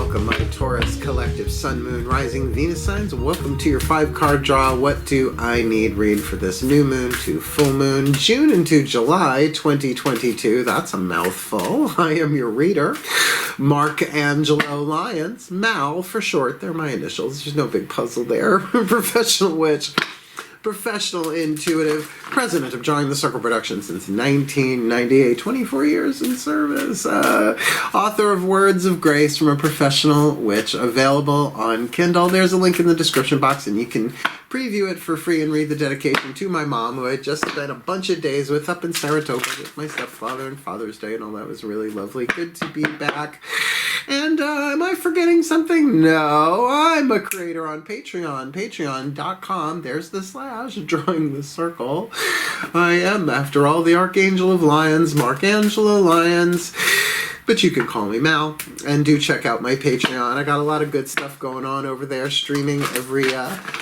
welcome, my Taurus collective Sun, Moon, Rising, Venus signs. Welcome to your 5-card draw. What do I need read for this new moon to full moon, June into July 2022? That's a mouthful. I am your reader, Mark Angelo Lyons. Mal for short. They're my initials. There's no big puzzle there. Professional witch. Professional intuitive, president of Drawing the Circle Productions since 1998, 24 years in service, author of Words of Grace from a Professional Witch, available on Kindle. There's a link in the description box and you can preview it for free and read the dedication to my mom, who I just spent a bunch of days with up in Saratoga with my stepfather and Father's Day and all that. Was really lovely. Good to be back. And am I forgetting something? No, I'm a creator on Patreon, patreon.com. There's the / Drawing the Circle. I am, after all, the Archangel of Lyons, Mark Angelo Lyons. But you can call me Mal, and do check out my Patreon. I got a lot of good stuff going on over there, streaming every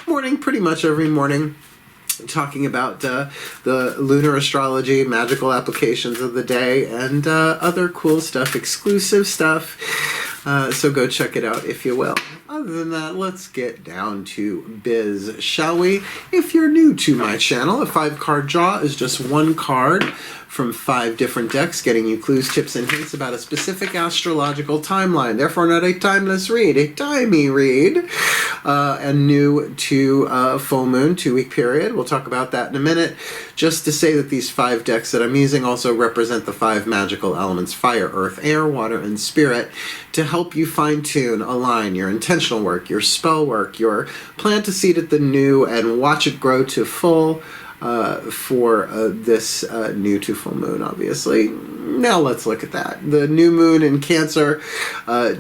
morning, pretty much every morning, talking about the lunar astrology, magical applications of the day, and other cool stuff, exclusive stuff. So go check it out if you will. Other than that, let's get down to biz, shall we? If you're new to my channel, a 5-card draw is just one card from 5 different decks, getting you clues, tips, and hints about a specific astrological timeline. Therefore, not a timeless read, a timey read. And new to full moon, 2-week period. We'll talk about that in a minute. Just to say that these 5 decks that I'm using also represent the 5 magical elements: fire, earth, air, water, and spirit, to help you fine-tune, align your intentional work, your spell work, your plant a seed at the new and watch it grow to full for this new to full moon, obviously. Now let's look at that. The new moon in Cancer,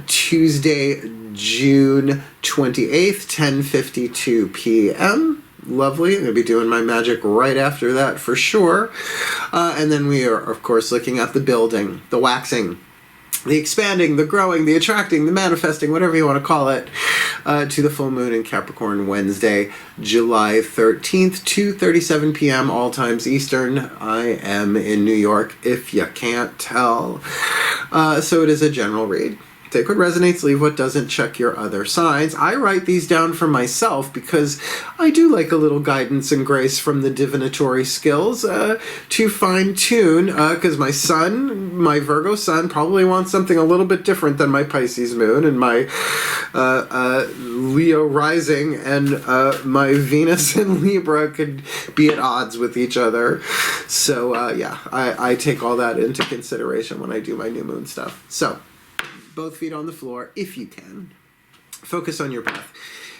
Tuesday, June 28th, 10:52 p.m. Lovely. I'm going to be doing my magic right after that for sure. And then we are, of course, looking at the building, the waxing, the expanding, the growing, the attracting, the manifesting, whatever you want to call it, to the full moon in Capricorn, Wednesday, July 13th, 2:37 p.m., all times Eastern. I am in New York, if you can't tell. So it is a general read. Take what resonates, leave what doesn't, check your other signs. I write these down for myself because I do like a little guidance and grace from the divinatory skills to fine-tune, because my sun, my Virgo sun, probably wants something a little bit different than my Pisces moon, and my Leo rising and my Venus in Libra could be at odds with each other. So yeah, I take all that into consideration when I do my new moon stuff. So both feet on the floor, if you can. Focus on your breath,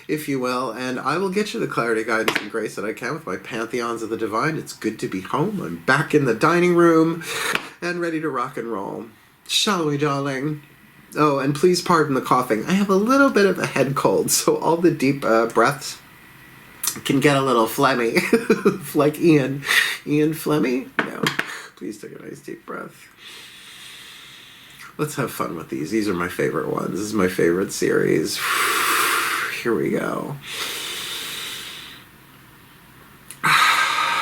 if you will, and I will get you the clarity, guidance, and grace that I can with my Pantheons of the Divine. It's good to be home. I'm back in the dining room and ready to rock and roll. Shall we, darling? Oh, and please pardon the coughing. I have a little bit of a head cold, so all the deep breaths can get a little phlegmy. Like Ian. Ian Flemmy? No. Please take a nice deep breath. Let's have fun with these. These are my favorite ones. This is my favorite series. Here we go.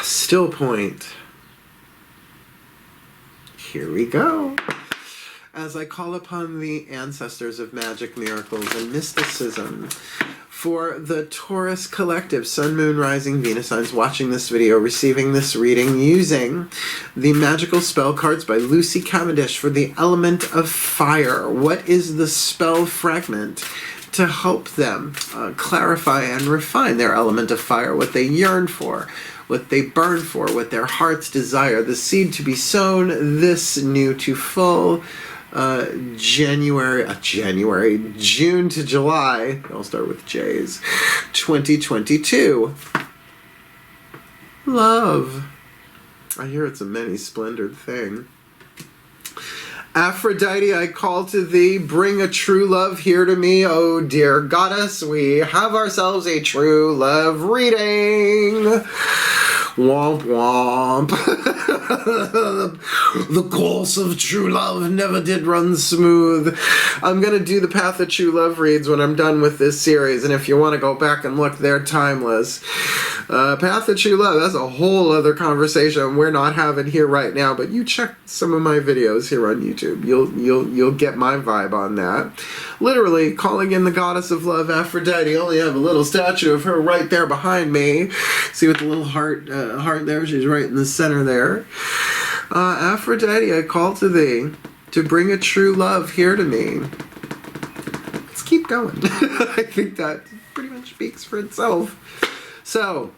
Still point. Here we go. As I call upon the ancestors of magic, miracles, and mysticism, for the Taurus collective, Sun, Moon, Rising, Venus signs watching this video, receiving this reading, using the magical spell cards by Lucy Cavendish for the element of fire. What is the spell fragment to help them clarify and refine their element of fire, what they yearn for, what they burn for, what their hearts desire, the seed to be sown, this new to full, June to July, I'll start with J's, 2022. Love. I hear it's a many-splendored thing. Aphrodite, I call to thee, bring a true love here to me, oh dear goddess, we have ourselves a true love reading. Womp womp. The course of true love never did run smooth. I'm going to do the Path of True Love reads when I'm done with this series, and if you want to go back and look, they're timeless. Path of True Love, that's a whole other conversation we're not having here right now, but you check some of my videos here on YouTube. You'll get my vibe on that. Literally, calling in the goddess of love, Aphrodite. Only have a little statue of her right there behind me. See with the little heart there? She's right in the center there. Aphrodite, I call to thee to bring a true love here to me. Let's keep going. I think that pretty much speaks for itself. So,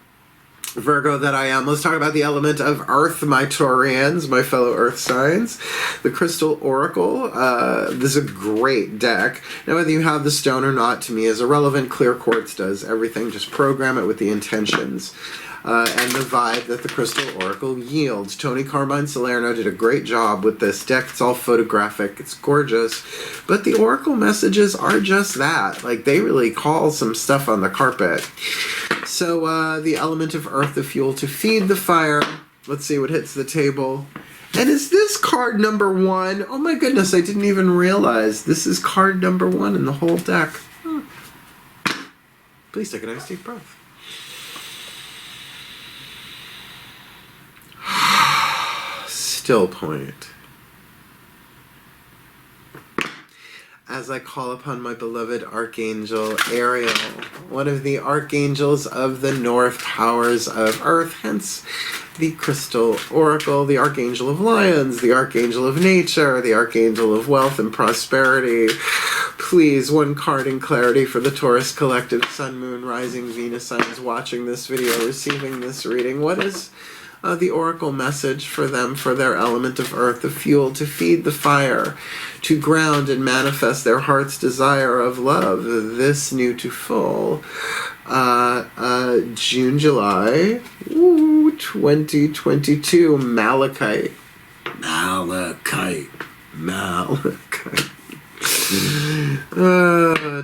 Virgo that I am, let's talk about the element of Earth, my Taurians, my fellow Earth signs. The Crystal Oracle. This is a great deck. Now, whether you have the stone or not, to me, is irrelevant. Clear Quartz does everything. Just program it with the intentions and the vibe that the Crystal Oracle yields. Tony Carmine Salerno did a great job with this deck. It's all photographic. It's gorgeous. But the Oracle messages are just that. Like, they really call some stuff on the carpet. So, the element of Earth, the fuel to feed the fire. Let's see what hits the table. And is this card number 1? Oh my goodness, I didn't even realize. This is card number 1 in the whole deck. Please take a nice deep breath. Still point. As I call upon my beloved Archangel Ariel, one of the archangels of the North Powers of Earth, hence the Crystal Oracle, the Archangel of Lyons, the Archangel of Nature, the Archangel of Wealth and Prosperity. Please, one card in clarity for the Taurus Collective, Sun, Moon, Rising, Venus signs watching this video, receiving this reading. What is the Oracle message for them, for their element of Earth, the fuel to feed the fire, to ground and manifest their heart's desire of love, this new to full, June, July, 2022, Malachite.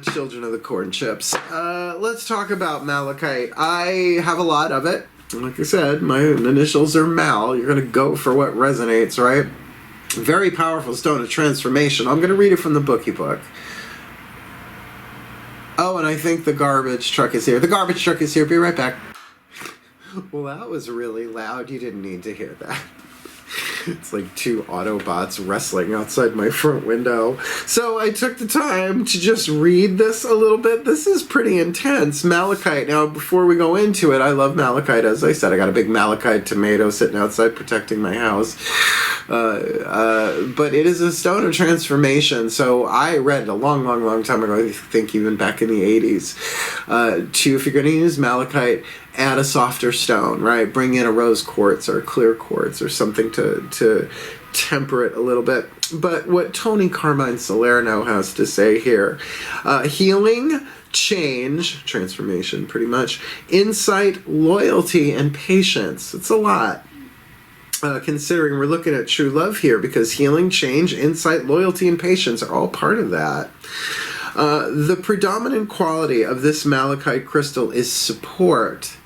Children of the corn chips. Let's talk about Malachite. I have a lot of it. Like I said, my initials are Mal. You're going to go for what resonates, right? Very powerful stone of transformation. I'm going to read it from the bookie book. Oh, and I think the garbage truck is here. The garbage truck is here. Be right back. Well, that was really loud. You didn't need to hear that. It's like 2 Autobots wrestling outside my front window. So I took the time to just read this a little bit. This is pretty intense. Malachite. Now, before we go into it, I love malachite. As I said, I got a big malachite tomato sitting outside protecting my house. But it is a stone of transformation. So I read a long, long, long time ago, I think even back in the 80s, if you're going to use malachite, add a softer stone, right? Bring in a rose quartz or a clear quartz or something to temper it a little bit. But what Tony Carmine Salerno has to say here, healing, change, transformation pretty much, insight, loyalty, and patience. It's a lot. Considering we're looking at true love here, because healing, change, insight, loyalty, and patience are all part of that. The predominant quality of this malachite crystal is support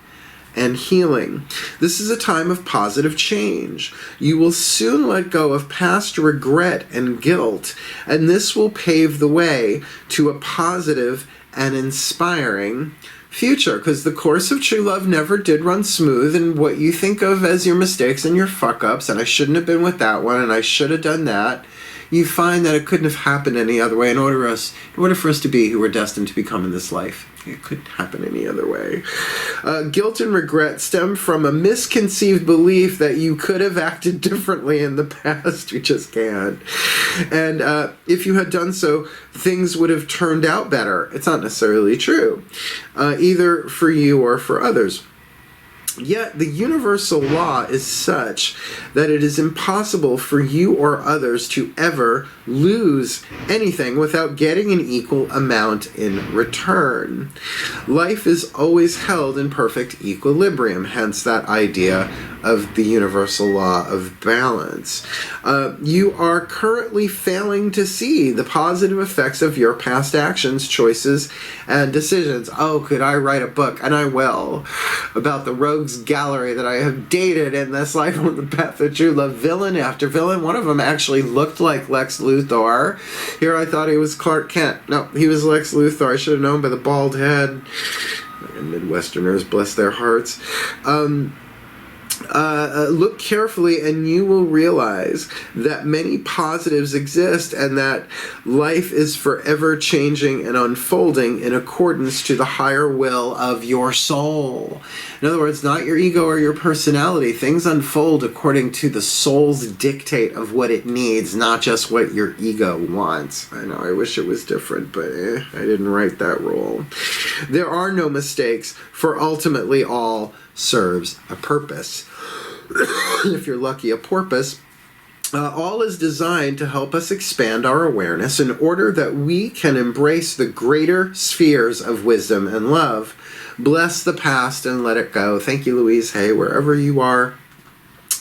and healing. This is a time of positive change. You will soon let go of past regret and guilt, and this will pave the way to a positive and inspiring future, because the course of true love never did run smooth, and what you think of as your mistakes and your fuck-ups, and I shouldn't have been with that one, and I should have done that, you find that it couldn't have happened any other way in order for us to be who we're destined to become in this life. It couldn't happen any other way. Guilt and regret stem from a misconceived belief that you could have acted differently in the past. You just can't. And if you had done so, things would have turned out better. It's not necessarily true, either for you or for others. Yet the universal law is such that it is impossible for you or others to ever lose anything without getting an equal amount in return. Life is always held in perfect equilibrium, hence that idea of the universal law of balance. You are currently failing to see the positive effects of your past actions, choices, and decisions. Oh, could I write a book? And I will. About the rogues gallery that I have dated in this life on the path of true love, villain after villain. One of them actually looked like Lex Luthor. Here I thought he was Clark Kent. No, he was Lex Luthor. I should have known by the bald head. And Midwesterners, bless their hearts. Look carefully and you will realize that many positives exist and that life is forever changing and unfolding in accordance to the higher will of your soul. In other words, not your ego or your personality. Things unfold according to the soul's dictate of what it needs, not just what your ego wants. I know, I wish it was different, but I didn't write that rule. There are no mistakes, for ultimately all serves a purpose. If you're lucky, a porpoise. All is designed to help us expand our awareness in order that we can embrace the greater spheres of wisdom and love. Bless the past and let it go. Thank you, Louise Hay, wherever you are.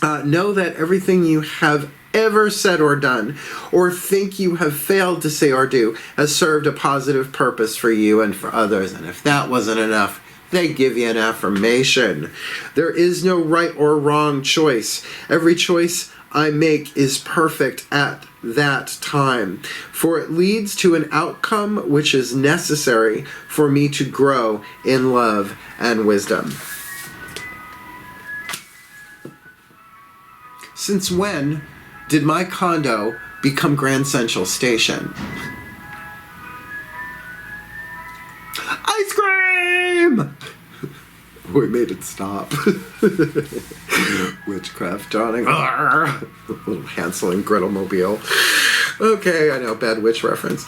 Know that everything you have ever said or done, or think you have failed to say or do, has served a positive purpose for you and for others. And if that wasn't enough, they give you an affirmation. There is no right or wrong choice. Every choice I make is perfect at that time, for it leads to an outcome which is necessary for me to grow in love and wisdom. Since when did my condo become Grand Central Station? Ice cream! We made it stop. Witchcraft dawning. Little Hansel and Gretel mobile. Okay, I know, bad witch reference.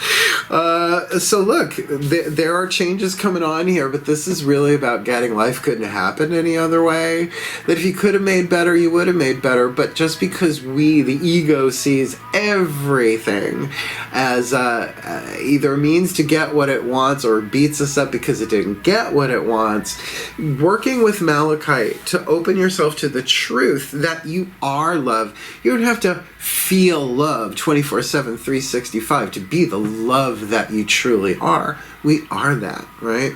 So look, there are changes coming on here, but this is really about getting life couldn't happen any other way. That if you could have made better, you would have made better. But just because we, the ego, sees everything as either a means to get what it wants or beats us up because it didn't get what it wants, working with Malachite to open yourself to the truth that you are love. You don't have to feel love 24/7, 365 to be the love that you truly are. We are that, right?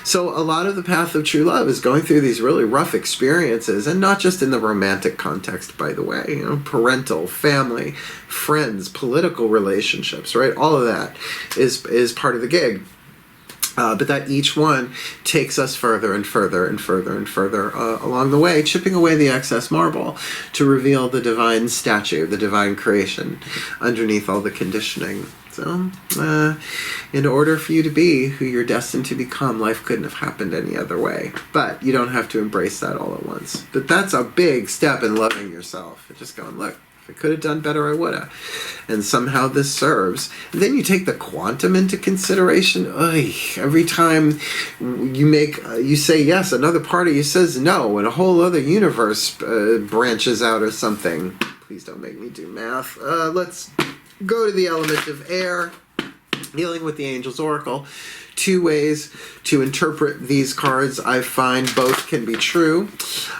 So a lot of the path of true love is going through these really rough experiences, and not just in the romantic context, by the way, you know, parental, family, friends, political relationships, right? All of that is part of the gig. But that each one takes us further and further and further and further along the way, chipping away the excess marble to reveal the divine statue, the divine creation underneath all the conditioning. So, in order for you to be who you're destined to become, life couldn't have happened any other way. But you don't have to embrace that all at once. But that's a big step in loving yourself. Just going, look, I could have done better, I would have. And somehow this serves. And then you take the quantum into consideration. Every time you say yes, another part of you says no, and a whole other universe branches out or something. Please don't make me do math. Let's go to the element of air. Healing with the Angel's Oracle. 2 ways to interpret these cards. I find both can be true.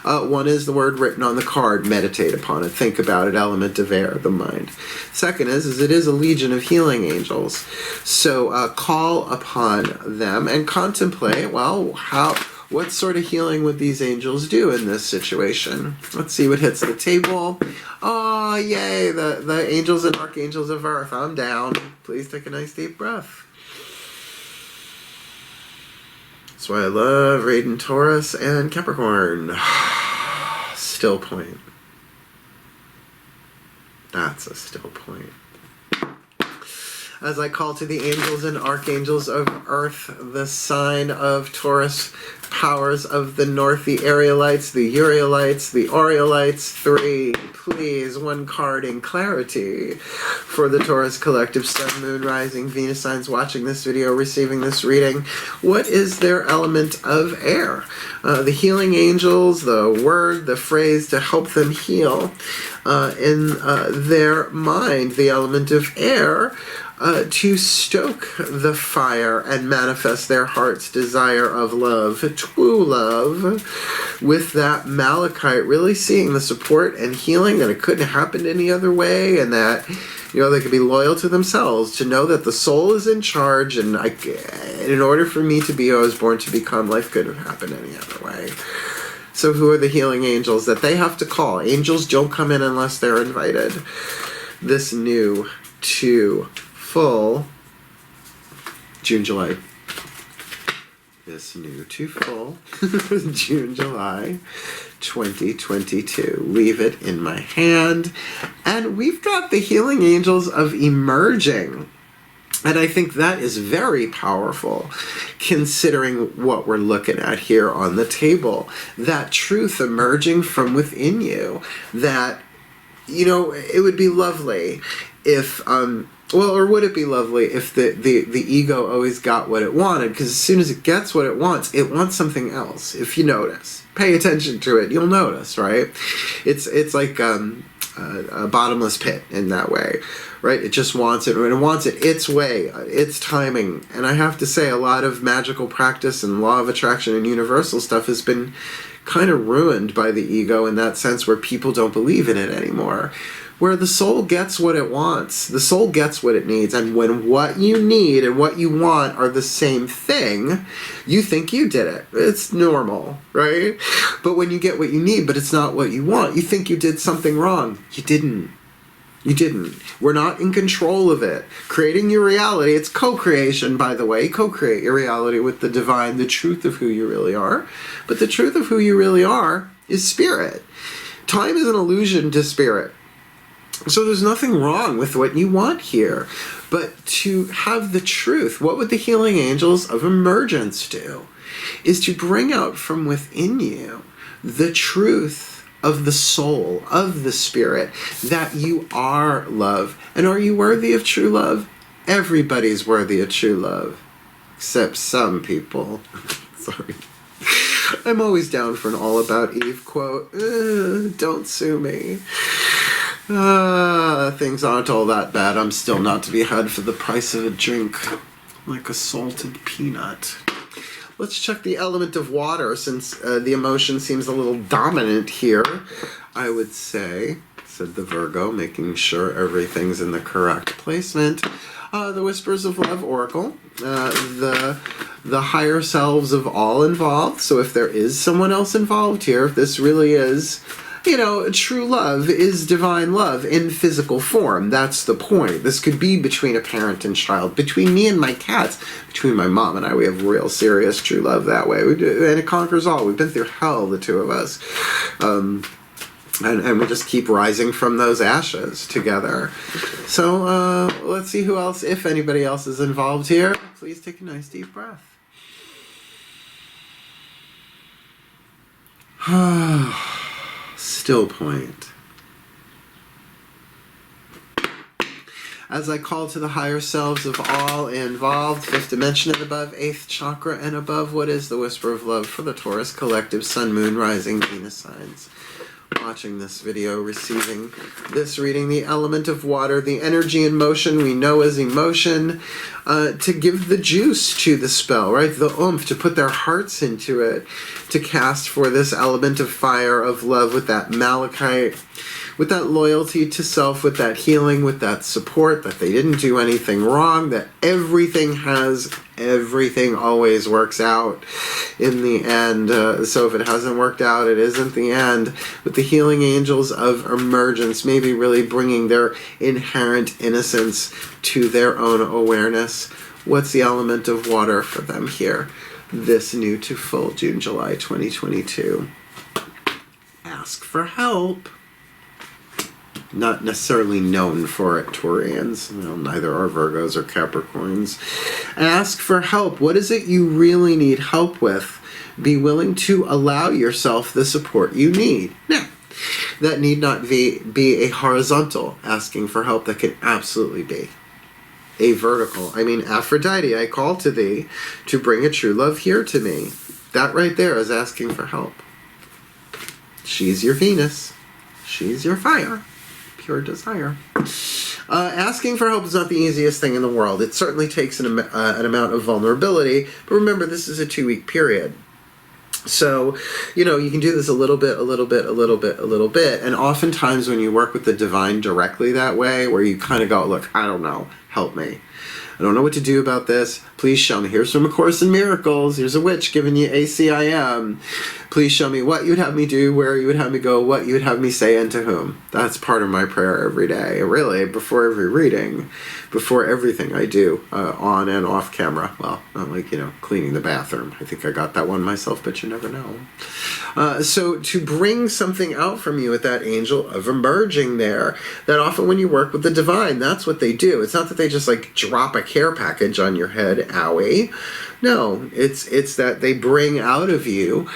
One is the word written on the card. Meditate upon it. Think about it. Element of air, the mind. Second is it is a legion of healing angels. So call upon them and contemplate, well, what sort of healing would these angels do in this situation? Let's see what hits the table. Oh, yay, the angels and archangels of earth. I'm down. Please take a nice deep breath. That's why I love reading Taurus and Capricorn. Still point. That's a still point. As I call to the angels and archangels of earth, the sign of Taurus, powers of the north, the Arielites, the Urielites, the Aureolites, 3, please, 1 card in clarity for the Taurus collective, Sun, Moon, Rising, Venus signs watching this video, receiving this reading. What is their element of air? The healing angels, the word, the phrase to help them heal in their mind, the element of air, to stoke the fire and manifest their heart's desire of love, true love, with that Malachite, really seeing the support and healing that it couldn't happen any other way, and that, you know, they could be loyal to themselves, to know that the soul is in charge, and in order for me to be who I was born to become, life couldn't have happened any other way. So who are the healing angels that they have to call? Angels don't come in unless they're invited. This new to full June, July. this new to full, June, July 2022. Leave it in my hand. And we've got the healing angels of emerging. And I think that is very powerful, considering what we're looking at here on the table. That truth emerging from within you. That, you know, it would be lovely if, well, or would it be lovely if the ego always got what it wanted? Because as soon as it gets what it wants something else, if you notice. Pay attention to it, you'll notice, right? It's like a bottomless pit in that way, right? It just wants it, and it wants it its way, its timing. And I have to say, a lot of magical practice and law of attraction and universal stuff has been kind of ruined by the ego in that sense, where people don't believe in it anymore. Where the soul gets what it wants, the soul gets what it needs, and when what you need and what you want are the same thing, you think you did it. It's normal, right? But when you get what you need, but it's not what you want, you think you did something wrong. You didn't. You didn't. We're not in control of it. Creating your reality, it's co-creation, by the way. Co-create your reality with the divine, the truth of who you really are. But the truth of who you really are is spirit. Time is an illusion to spirit. So there's nothing wrong with what you want here. But to have the truth, what would the healing angels of emergence do? Is to bring out from within you the truth of the soul, of the spirit, that you are love. And are you worthy of true love? Everybody's worthy of true love. Except some people. Sorry. I'm always down for an All About Eve quote. Don't sue me. Things aren't all that bad. I'm still not to be had for the price of a drink, like a salted peanut. Let's check the element of water, since the emotion seems a little dominant here, I would say, said the Virgo, making sure everything's in the correct placement. The Whispers of Love Oracle, the higher selves of all involved. So if there is someone else involved here, if this really is, you know, true love is divine love in physical form. That's the point. This could be between a parent and child, between me and my cats, between my mom and I. We have real serious true love that way. We do, and it conquers all. We've been through hell, the two of us. And we just keep rising from those ashes together. So let's see who else, if anybody else is involved here. Please take a nice deep breath. Still point. As I call to the higher selves of all involved, 5th dimension and above, 8th chakra and above, what is the whisper of love for the Taurus collective, Sun, Moon, Rising, Venus signs? Watching this video, receiving this reading, the element of water, the energy in motion we know as emotion, to give the juice to the spell, right? The oomph, to put their hearts into it, to cast for this element of fire, of love, with that malachite, with that loyalty to self, with that healing, with that support, that they didn't do anything wrong, that everything always works out in the end. So if it hasn't worked out, it isn't the end. With the healing angels of emergence, maybe really bringing their inherent innocence to their own awareness. What's the element of water for them here? This new to full, June, July 2022. Ask for help. Not necessarily known for it, Taurians. Well, neither are Virgos or Capricorns. Ask for help. What is it you really need help with? Be willing to allow yourself the support you need. Now, that need not be a horizontal asking for help. That can absolutely be a vertical. I mean, Aphrodite, I call to thee to bring a true love here to me. That right there is asking for help. She's your Venus. She's your fire. Pure desire. Asking for help is not the easiest thing in the world. It certainly takes an amount of vulnerability, but remember, this is a 2-week period. So, you know, you can do this a little bit, and oftentimes when you work with the divine directly that way, where you kind of go, look, I don't know, help me. I don't know what to do about this. Please show me. Here's from A Course in Miracles. Here's a witch giving you ACIM. Please show me what you'd have me do, where you would have me go, what you would have me say, and to whom. That's part of my prayer every day, really, before every reading, before everything I do, on and off camera. Well, not like, cleaning the bathroom. I think I got that one myself, but you never know. So to bring something out from you with that angel of emerging there, that often when you work with the divine, that's what they do. It's not that they just like drop a care package on your head, owie. No, it's that they bring out of you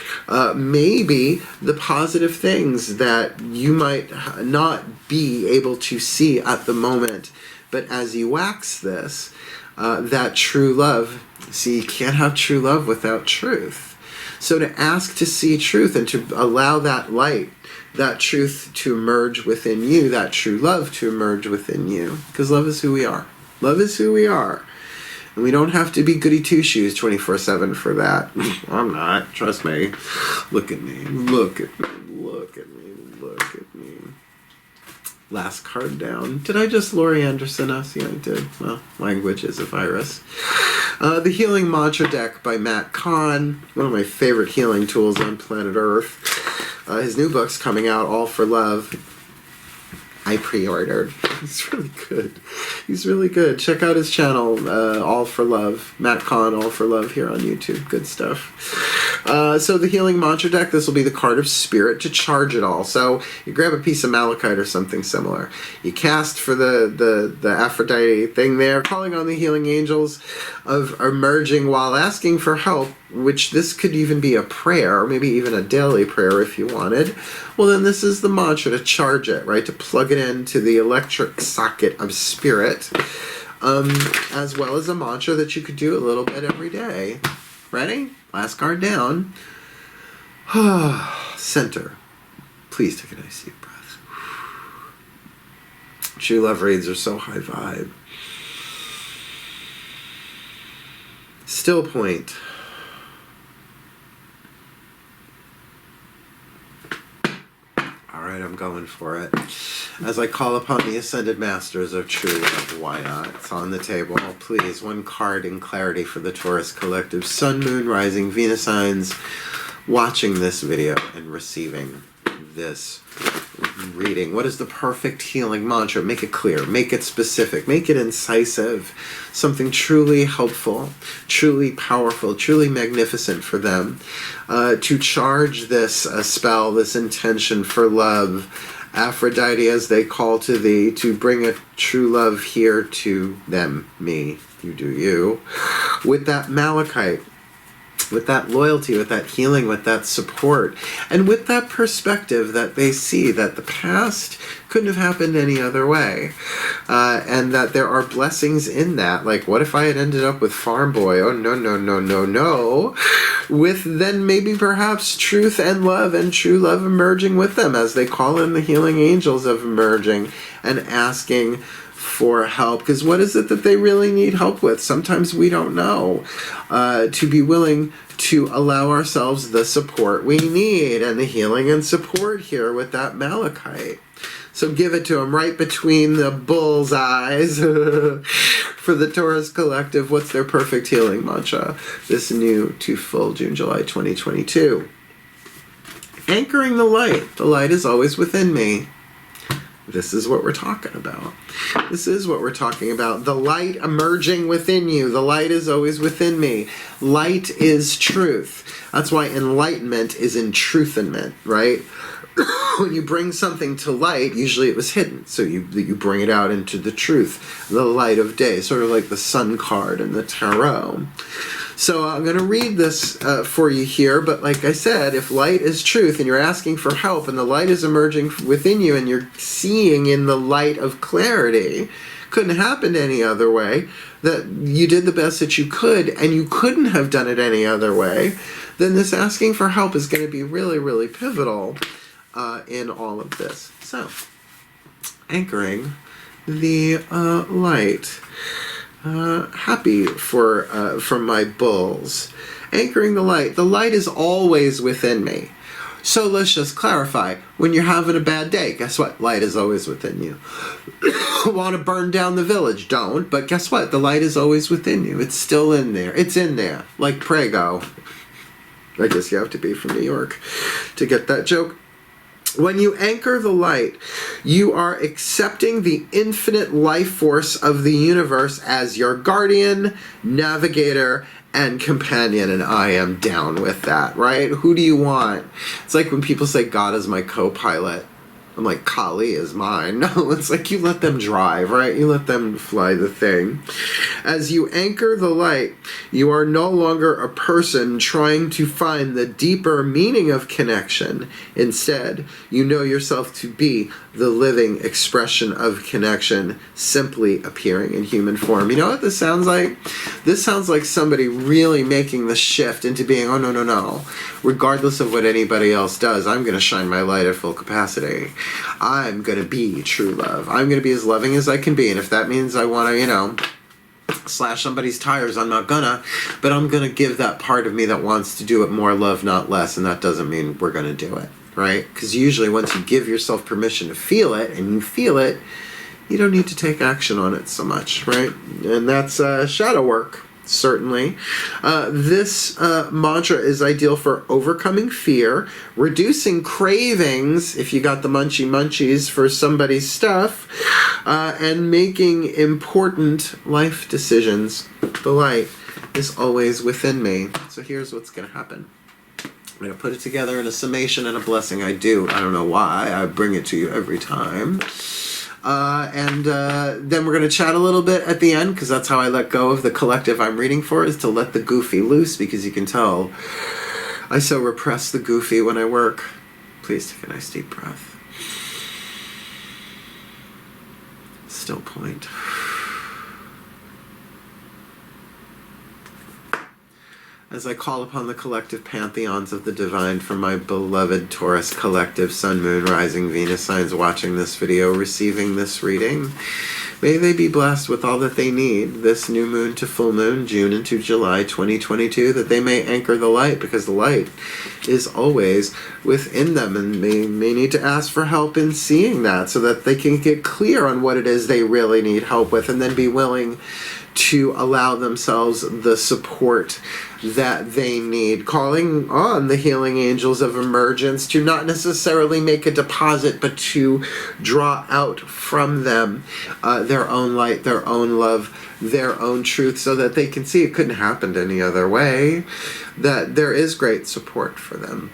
maybe the positive things that you might not be able to see at the moment. But as you wax this, that true love, see, you can't have true love without truth. So to ask to see truth and to allow that light, that truth to emerge within you, that true love to emerge within you. Because love is who we are. Love is who we are. And we don't have to be goody two-shoes 24/7 for that. I'm not. Trust me. Look at me. Look at me. Look at me. Look at me. Last card down. Did I just Laurie Anderson us? Yeah, I did. Well, language is a virus. The Healing Mantra Deck by Matt Kahn. One of my favorite healing tools on planet Earth. His new book's coming out, All for Love. I pre-ordered. He's really good. He's really good. Check out his channel, All for Love. Matt Kahn, All for Love here on YouTube. Good stuff. So the Healing Mantra Deck, this will be the card of Spirit to charge it all. So you grab a piece of malachite or something similar. You cast for the Aphrodite thing there, calling on the healing angels of emerging while asking for help, which this could even be a prayer, or maybe even a daily prayer if you wanted. Well, then this is the mantra to charge it, right? To plug it into the electric socket of spirit, as well as a mantra that you could do a little bit every day. Ready? Last card down. Center. Please take a nice deep breath. True love reads are so high vibe. Still point. Alright, I'm going for it. As I call upon the Ascended Masters of True Love, why not? It's on the table. Please, one card in clarity for the Taurus Collective. Sun, Moon, Rising, Venus signs watching this video and receiving this reading. What is the perfect healing mantra? Make it clear. Make it specific. Make it incisive. Something truly helpful, truly powerful, truly magnificent for them. To charge this spell, this intention for love, Aphrodite, as they call to thee, to bring a true love here to them, me, you do you, with that malachite, with that loyalty, with that healing, with that support, and with that perspective that they see that the past couldn't have happened any other way, and that there are blessings in that. Like, what if I had ended up with Farm Boy? Oh, no, no, no, no, no. With then maybe perhaps truth and love and true love emerging with them as they call in the healing angels of emerging and asking for help. Because what is it that they really need help with? Sometimes we don't know. To be willing to allow ourselves the support we need, and the healing and support here with that malachite. So give it to them right between the bull's eyes. For the Taurus Collective, what's their perfect healing mantra? This new to full June, July 2022. Anchoring the light. The light is always within me. This is what we're talking about. This is what we're talking about. The light emerging within you. The light is always within me. Light is truth. That's why enlightenment is in truthment, right? When you bring something to light, usually it was hidden. So you bring it out into the truth, the light of day, sort of like the Sun card in the tarot. So I'm going to read this for you here, but like I said, if light is truth and you're asking for help and the light is emerging within you and you're seeing in the light of clarity, couldn't happen any other way, that you did the best that you could and you couldn't have done it any other way, then this asking for help is going to be really, really pivotal in all of this. So, anchoring the light. Happy for my bulls. Anchoring the light. The light is always within me. So let's just clarify. When you're having a bad day, guess what? Light is always within you. Want to burn down the village? Don't. But guess what? The light is always within you. It's still in there. It's in there. Like Prego. I guess you have to be from New York to get that joke. When you anchor the light, you are accepting the infinite life force of the universe as your guardian, navigator, and companion, and I am down with that, right? Who do you want? It's like when people say God is my co-pilot. I'm like, Kali is mine. No, it's like you let them drive, right? You let them fly the thing. As you anchor the light, you are no longer a person trying to find the deeper meaning of connection. Instead, you know yourself to be the living expression of connection, simply appearing in human form. You know what this sounds like? This sounds like somebody really making the shift into being, oh, no, no, no. Regardless of what anybody else does, I'm going to shine my light at full capacity. I'm going to be true love. I'm going to be as loving as I can be. And if that means I want to, you know, slash somebody's tires, I'm not gonna. But I'm going to give that part of me that wants to do it more love, not less. And that doesn't mean we're going to do it, right? Because usually once you give yourself permission to feel it, and you feel it, you don't need to take action on it so much, right? And that's shadow work. Certainly. This mantra is ideal for overcoming fear, reducing cravings, if you got the munchies for somebody's stuff, and making important life decisions. The light is always within me. So here's what's going to happen. I'm going to put it together in a summation and a blessing. I don't know why. I bring it to you every time. And then we're going to chat a little bit at the end, because that's how I let go of the collective I'm reading for, is to let the goofy loose, because you can tell I so repress the goofy when I work. Please take a nice deep breath. Still point. As I call upon the collective pantheons of the divine from my beloved Taurus collective, Sun, Moon, Rising, Venus signs watching this video, receiving this reading, may they be blessed with all that they need this new moon to full moon, June into July 2022, that they may anchor the light, because the light is always within them, and they may need to ask for help in seeing that, so that they can get clear on what it is they really need help with, and then be willing to allow themselves the support that they need, calling on the healing angels of emergence to not necessarily make a deposit, but to draw out from them their own light, their own love, their own truth, so that they can see it couldn't happen any other way, that there is great support for them.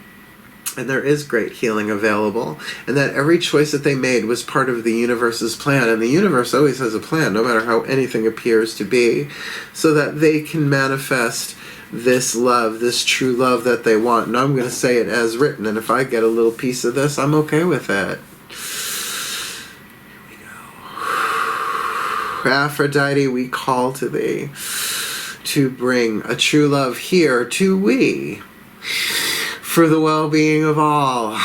And there is great healing available, and that every choice that they made was part of the universe's plan, and the universe always has a plan, no matter how anything appears to be, so that they can manifest this love, this true love that they want. And I'm going to say it as written, and if I get a little piece of this, I'm okay with it. Here we go. Aphrodite, we call to thee to bring a true love here to we, for the well-being of all,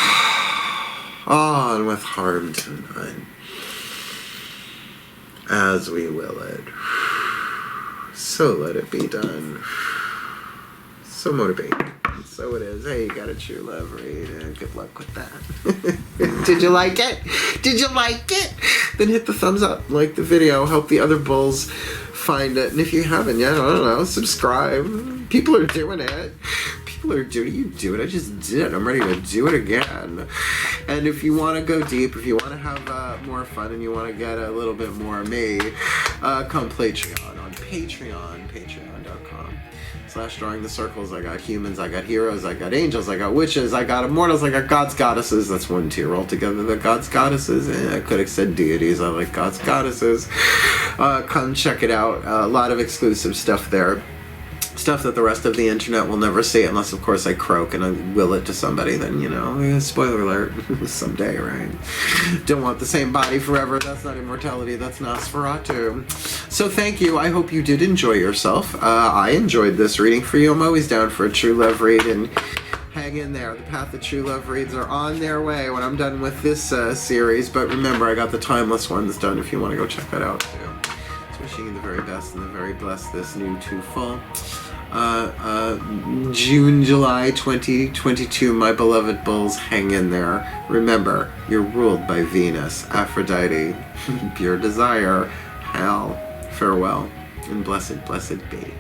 on with harm to none, as we will it. So let it be done. So motivate. So it is. Hey, you got a true love read. Good luck with that. Did you like it? Did you like it? Then hit the thumbs up, like the video, help the other bulls find it. And if you haven't yet, I don't know, subscribe. People are doing it. Or do you do it? I just did. I'm ready to do it again. And if you want to go deep, if you want to have more fun, and you want to get a little bit more of me, come Patreon on Patreon, patreon.com/drawing the circles. I got humans, I got heroes, I got angels, I got witches, I got immortals, I got gods, goddesses. That's one tier altogether. The gods, goddesses. I could have said deities. I like gods, goddesses. Come check it out. A lot of exclusive stuff there. Stuff that the rest of the internet will never see, unless of course I croak and I will it to somebody. Then, you know, spoiler alert, someday, right? Don't want the same body forever. That's not immortality, that's Nosferatu. So thank you. I hope you did enjoy yourself. I enjoyed this reading for you. I'm always down for a true love read, and hang in there. The path of true love reads are on their way when I'm done with this series. But remember, I got the timeless ones done if you want to go check that out too. So wishing you the very best and the very blessed this new to full June, July 2022, my beloved bulls, hang in there. Remember, you're ruled by Venus, Aphrodite, pure desire, hell, farewell, and blessed, blessed be.